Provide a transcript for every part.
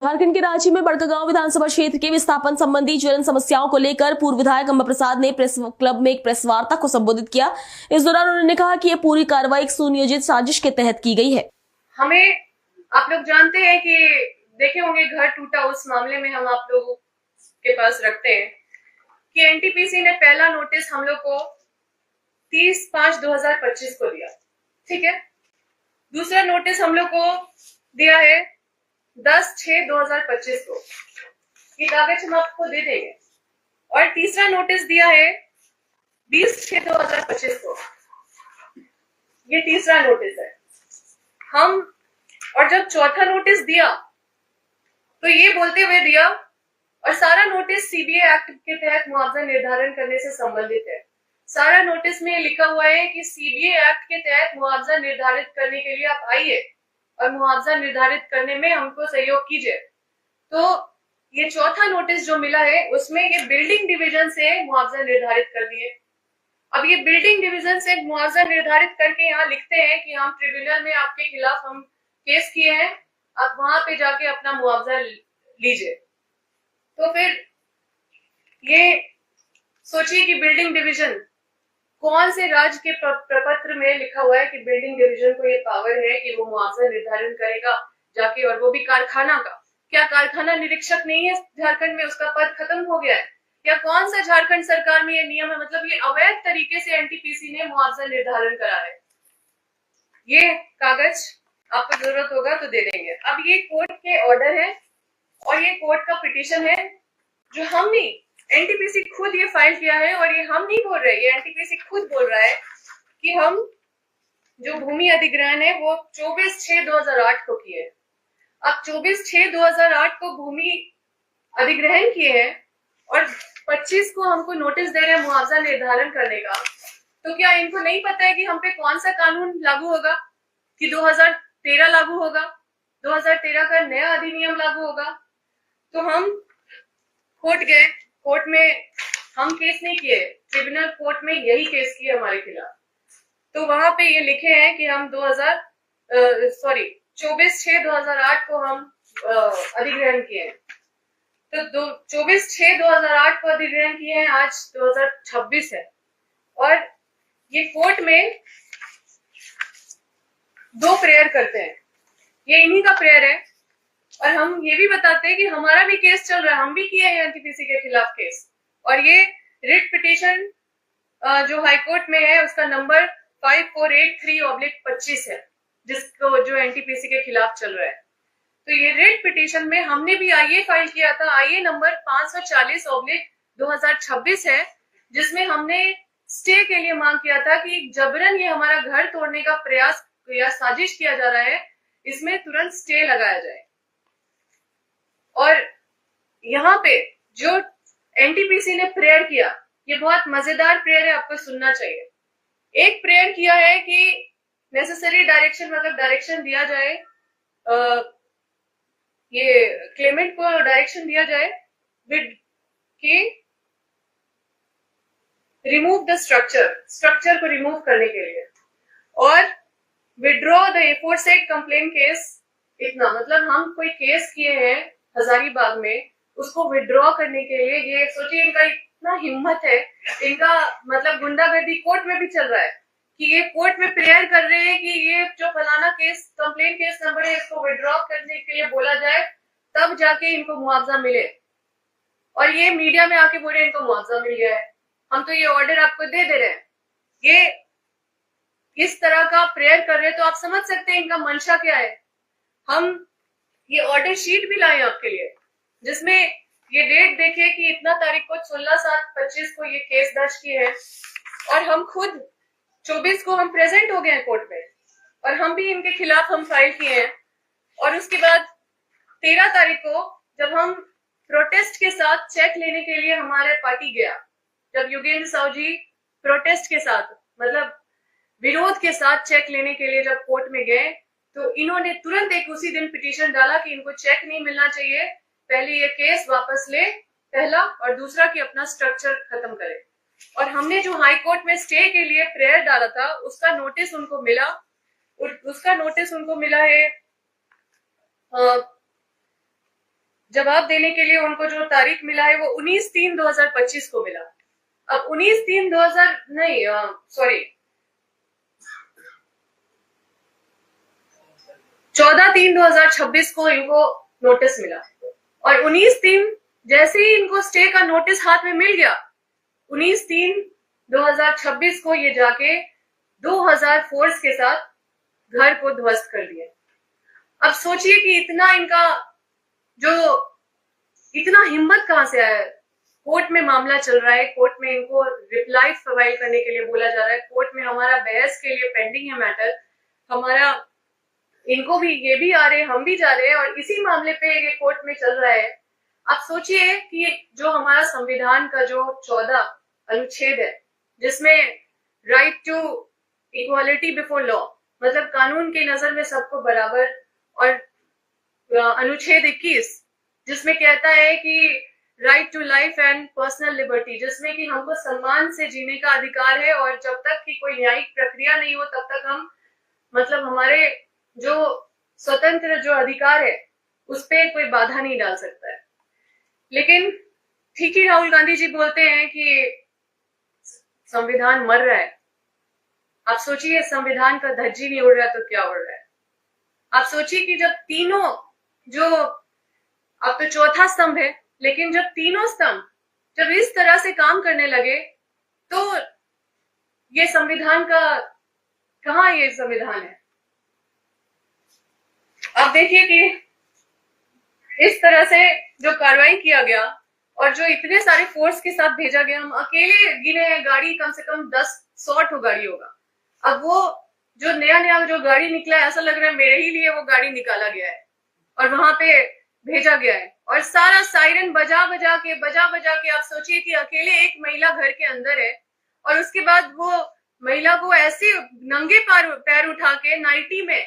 झारखंड के रांची में बड़कागांव विधानसभा क्षेत्र के विस्थापन संबंधी ज्वलन समस्याओं को लेकर पूर्व विधायक अम्बा प्रसाद ने प्रेस क्लब में एक प्रेस वार्ता को संबोधित किया। इस दौरान उन्होंने कहा कि यह पूरी कार्रवाई एक सुनियोजित साजिश के तहत की गई है। हमें आप लोग जानते हैं कि देखे होंगे घर टूटा, उस मामले में हम आप लोगों के पास रखते हैं कि एनटीपीसी ने पहला नोटिस हम लोग को 30/5/2025 को दिया, ठीक है। दूसरा नोटिस हम लोग को दिया है 10/6/2025 को, ये कागज हम आपको दे देंगे। और तीसरा नोटिस दिया है 20/6/2025 को, ये तीसरा नोटिस है हम। और जब चौथा नोटिस दिया तो ये बोलते हुए दिया, और सारा नोटिस सीबीए एक्ट के तहत मुआवजा निर्धारण करने से संबंधित है। सारा नोटिस में लिखा हुआ है कि सीबीए एक्ट के तहत मुआवजा निर्धारित करने के लिए आप आइए और मुआवजा निर्धारित करने में हमको सहयोग कीजिए। तो ये चौथा नोटिस जो मिला है उसमें ये बिल्डिंग डिवीजन से मुआवजा निर्धारित कर दिए। अब ये बिल्डिंग डिवीजन से मुआवजा निर्धारित करके यहाँ लिखते हैं कि हम ट्रिब्यूनल में आपके खिलाफ हम केस किए हैं, आप वहां पे जाके अपना मुआवजा लीजिए। तो फिर ये सोचिए कि बिल्डिंग डिवीजन कौन से राज्य के प्रपत्र में लिखा हुआ है कि बिल्डिंग डिवीजन को ये पावर है कि वो मुआवजा निर्धारण करेगा जाके, और वो भी कारखाना का। क्या कारखाना निरीक्षक नहीं है झारखंड में, उसका पद खत्म हो गया है? या कौन सा झारखंड सरकार में ये नियम है? मतलब ये अवैध तरीके से एनटीपीसी ने मुआवजा निर्धारण करा है। ये कागज आपको जरूरत होगा तो दे देंगे। अब ये कोर्ट के ऑर्डर है और ये कोर्ट का पिटीशन है जो हम नहीं, एनटीपीसी खुद ये फाइल किया है। और ये हम नहीं बोल रहे, ये एनटीपीसी खुद बोल रहा है कि हम जो भूमि अधिग्रहण है वो 24/6/2008 को किए। अब 24/6/2008 को भूमि अधिग्रहण किए हैं और 25 को हमको नोटिस दे रहे हैं मुआवजा निर्धारण करने का। तो क्या इनको नहीं पता है कि हम पे कौन सा कानून लागू होगा, कि 2013 लागू होगा, 2013 का नया अधिनियम लागू होगा? तो हम कोर्ट गए, कोर्ट में हम केस नहीं किए, ट्रिब्यूनल कोर्ट में यही केस किए हमारे खिलाफ। तो वहां पे ये लिखे हैं कि हम 24/6/2008 को हम अधिग्रहण किए हैं। तो 24/6/2008 को अधिग्रहण किए हैं, आज 2026 है। और ये कोर्ट में 2 प्रेयर करते हैं, ये इन्हीं का प्रेयर है। और हम ये भी बताते हैं कि हमारा भी केस चल रहा है, हम भी किए हैं एनटीपीसी के खिलाफ केस। और ये रिट पिटीशन जो हाईकोर्ट में है उसका नंबर 5483/25 है, जिसको जो एनटीपीसी के खिलाफ चल रहा है। तो ये रिट पिटीशन में हमने भी आईए फाइल किया था, आईए नंबर 540/2026 है, जिसमें हमने स्टे के लिए मांग किया था कि जबरन ये हमारा घर तोड़ने का प्रयास या साजिश किया जा रहा है, इसमें तुरंत स्टे लगाया जाए। और यहाँ पे जो एनटीपीसी ने प्रेयर किया, ये बहुत मजेदार प्रेयर है, आपको सुनना चाहिए। एक प्रेयर किया है कि नेसेसरी डायरेक्शन, मतलब डायरेक्शन दिया जाए, ये क्लेमेंट को डायरेक्शन दिया जाए विद कि रिमूव द स्ट्रक्चर को रिमूव करने के लिए, और विड्रॉ द एफोरसेड कंप्लेंट केस। इतना मतलब हम कोई केस किए हैं हजारीबाग में, उसको विड्रॉ करने के लिए। ये सोचिए इनका इतना हिम्मत है, इनका मतलब गुंडागर्दी कोर्ट में भी चल रहा है कि ये कोर्ट में प्रेयर कर रहे हैं कि ये जो फलाना केस कंप्लेंट केस नंबर है इसको विड्रॉ करने के लिए बोला जाए, तब जाके इनको मुआवजा मिले। और ये मीडिया में आके बोल रहे इनको मुआवजा मिल गया है। हम तो ये ऑर्डर आपको दे दे रहे हैं, ये इस तरह का प्रेयर कर रहे हैं, तो आप समझ सकते हैं इनका मंशा क्या है। हम ये ऑर्डर शीट भी लाए आपके लिए, जिसमें ये डेट देखिए कि इतना तारीख को 16/7/25 को ये केस दर्ज किए हैं, और हम खुद 24 को हम प्रेजेंट हो गए हैं कोर्ट में, और हम भी इनके खिलाफ हम फाइल किए हैं। और उसके बाद 13 तारीख को जब हम प्रोटेस्ट के साथ चेक लेने के लिए हमारे पार्टी गया, जब योगेंद्र साहू जी प्रोटेस्ट के साथ मतलब विरोध के साथ चेक लेने के लिए जब कोर्ट में गए, तो इन्होंने तुरंत एक उसी दिन पिटीशन डाला कि इनको चेक नहीं मिलना चाहिए, पहले ये केस वापस ले, पहला, और दूसरा कि अपना स्ट्रक्चर खत्म करे। और हमने जो हाई कोर्ट में स्टे के लिए प्रेयर डाला था उसका नोटिस उनको मिला, और उसका नोटिस उनको मिला है जवाब देने के लिए उनको जो तारीख मिला है वो 19/3/2025 को मिला। अब 19/3/2000 नहीं, सॉरी 14/3/2026 को इनको नोटिस मिला और 19/3 जैसे ही इनको स्टे का नोटिस हाथ में मिल गया, 19/3/2026 को ये जाके 2000 फोर्स के साथ घर को ध्वस्त कर दिया। अब सोचिए कि इतना इनका जो इतना हिम्मत कहां से आया है। कोर्ट में मामला चल रहा है, कोर्ट में इनको रिप्लाई फाइल करने के लिए बोला जा रहा है, कोर्ट में हमारा बहस के लिए पेंडिंग है मैटर, हमारा इनको भी ये भी आ रहे, हम भी जा रहे हैं और इसी मामले पे ये कोर्ट में चल रहा है। आप सोचिए कि जो हमारा संविधान का जो 14 अनुच्छेद है, जिसमें right to equality before law, मतलब कानून की नजर में सबको बराबर, और अनुच्छेद 21 जिसमें कहता है कि right to life and personal liberty, जिसमें कि हमको सम्मान से जीने का अधिकार है और जब तक कि कोई न्यायिक प्रक्रिया नहीं हो तब तक हम मतलब हमारे जो स्वतंत्र जो अधिकार है उस पर कोई बाधा नहीं डाल सकता है। लेकिन ठीक ही राहुल गांधी जी बोलते हैं कि संविधान मर रहा है। आप सोचिए संविधान का धज्जी नहीं उड़ रहा तो क्या उड़ रहा है। आप सोचिए कि जब तीनों जो अब तो चौथा स्तंभ है, लेकिन जब तीनों स्तंभ जब इस तरह से काम करने लगे तो ये संविधान का कहां ये संविधान है। आप देखिए कि इस तरह से जो कार्रवाई किया गया और जो इतने सारे फोर्स के साथ भेजा गया, हम अकेले गिने हैं गाड़ी कम से कम 10-100 गाड़ी होगा। अब वो जो नया जो गाड़ी निकला है, ऐसा लग रहा है मेरे ही लिए वो गाड़ी निकाला गया है और वहां पे भेजा गया है और सारा सायरन बजा बजा के आप सोचिए कि अकेले एक महिला घर के अंदर है और उसके बाद वो महिला को ऐसे नंगे पैर उठा के नाइटी में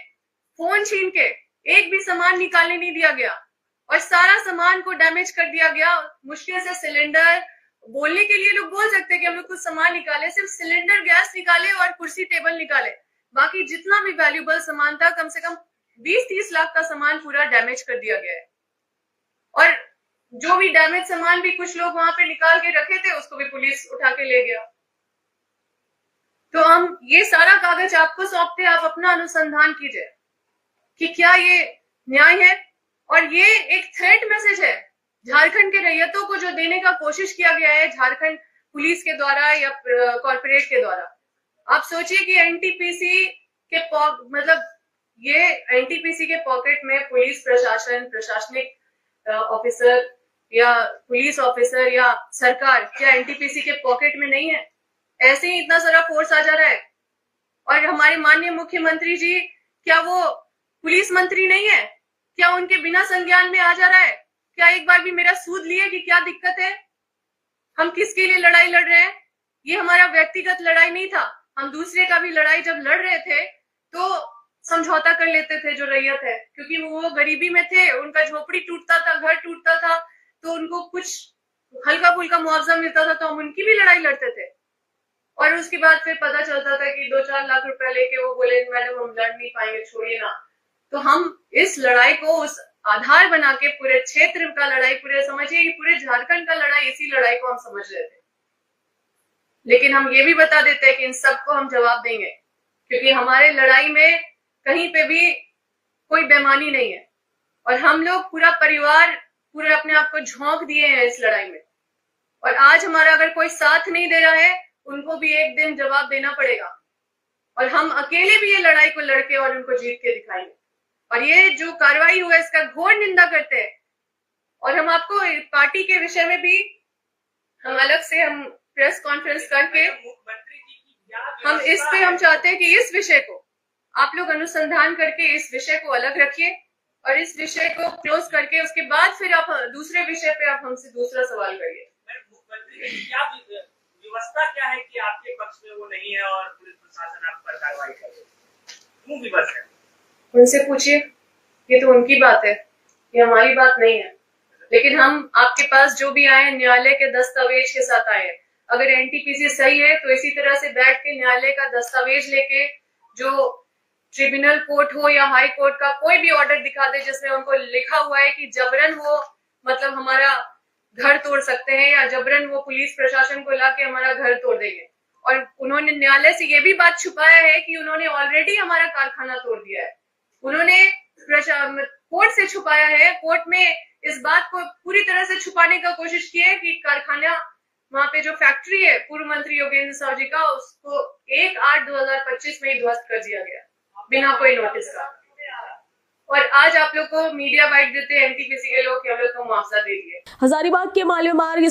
फोन छीन के एक भी सामान निकालने नहीं दिया गया और सारा सामान को डैमेज कर दिया गया। मुश्किल से सिलेंडर, बोलने के लिए लोग बोल सकते हैं कि हम लोग कुछ सामान निकाले, सिर्फ सिलेंडर गैस निकाले और कुर्सी टेबल निकाले, बाकी जितना भी वैल्यूबल सामान था कम से कम 20-30 लाख का सामान पूरा डैमेज कर दिया गया है। और जो भी डैमेज सामान भी कुछ लोग वहां पे निकाल के रखे थे उसको भी पुलिस उठा के ले गया। तो हम ये सारा कागज आपको सौंपते, आप अपना अनुसंधान कीजिए कि क्या ये न्याय है। और ये एक थ्रेट मैसेज है झारखंड के रैयतों को जो देने का कोशिश किया गया है झारखंड पुलिस के द्वारा या कॉर्पोरेट के द्वारा। आप सोचिए कि एनटीपीसी के मतलब ये एनटीपीसी के पॉकेट में पुलिस प्रशासन, प्रशासनिक ऑफिसर या पुलिस ऑफिसर या सरकार क्या एनटीपीसी के पॉकेट में नहीं है? ऐसे ही इतना सारा फोर्स आ जा रहा है। और हमारे माननीय मुख्यमंत्री जी क्या वो पुलिस मंत्री नहीं है? क्या उनके बिना संज्ञान में आ जा रहा है? क्या एक बार भी मेरा सूद लिए कि क्या दिक्कत है? हम किसके लिए लड़ाई लड़ रहे हैं? ये हमारा व्यक्तिगत लड़ाई नहीं था। हम दूसरे का भी लड़ाई जब लड़ रहे थे तो समझौता कर लेते थे जो रैयत है, क्योंकि वो गरीबी में थे, उनका झोपड़ी टूटता था, घर टूटता था, तो उनको कुछ हल्का फुल्का मुआवजा मिलता था तो हम उनकी भी लड़ाई लड़ते थे। और उसके बाद फिर पता चलता था कि 2-4 लाख रुपए लेके वो बोले मैडम हम लड़ नहीं पाएंगे, छोड़िए ना। तो हम इस लड़ाई को उस आधार बना के पूरे क्षेत्र का लड़ाई, पूरे समझिए कि पूरे झारखंड का लड़ाई, इसी लड़ाई को हम समझ रहे थे। लेकिन हम ये भी बता देते हैं कि इन सबको हम जवाब देंगे, क्योंकि हमारे लड़ाई में कहीं पे भी कोई बेईमानी नहीं है और हम लोग पूरा परिवार पूरे अपने आप को झोंक दिए हैं इस लड़ाई में। और आज हमारा अगर कोई साथ नहीं दे रहा है उनको भी एक दिन जवाब देना पड़ेगा और हम अकेले भी ये लड़ाई को लड़के और उनको जीत के दिखाएंगे। और ये जो कार्रवाई हुआ इसका घोर निंदा करते हैं। और हम आपको पार्टी के विषय में भी हम अलग से हम प्रेस कॉन्फ्रेंस करके हम इस पे हम चाहते हैं कि इस विषय को आप लोग अनुसंधान करके इस विषय को अलग रखिए और इस विषय को क्लोज करके उसके बाद फिर आप दूसरे विषय पे आप हमसे दूसरा सवाल करिए। क्या व्यवस्था क्या है कि आपके पक्ष में वो नहीं है और पुलिस प्रशासन आप पर कार्रवाई कर रहे है? क्यों विवश है? उनसे पूछिए, ये तो उनकी बात है, ये हमारी बात नहीं है। लेकिन हम आपके पास जो भी आए न्यायालय के दस्तावेज के साथ आए। अगर एनटीपीसी सही है तो इसी तरह से बैठ के न्यायालय का दस्तावेज लेके जो ट्रिब्यूनल कोर्ट हो या हाई कोर्ट का कोई भी ऑर्डर दिखा दे जिसमें उनको लिखा हुआ है कि जबरन वो मतलब हमारा घर तोड़ सकते हैं या जबरन वो पुलिस प्रशासन को लाके हमारा घर तोड़ देंगे। और उन्होंने न्यायालय से ये भी बात छुपाया है कि उन्होंने ऑलरेडी हमारा कारखाना तोड़ दिया है। उन्होंने कोर्ट से छुपाया है, कोर्ट में इस बात को पूरी तरह से छुपाने का कोशिश की है कि कारखाना वहां पे जो फैक्ट्री है पूर्व मंत्री योगेंद्र साहु जी का, उसको 1/8/2025 में ही ध्वस्त कर दिया गया बिना कोई नोटिस का। और आज आप लोग को मीडिया बाइट देते हैं एनटीपीसी के लोग कि हम लोग को मुआवजा दे दिए। हजारीबाग के मालवीय मार्ग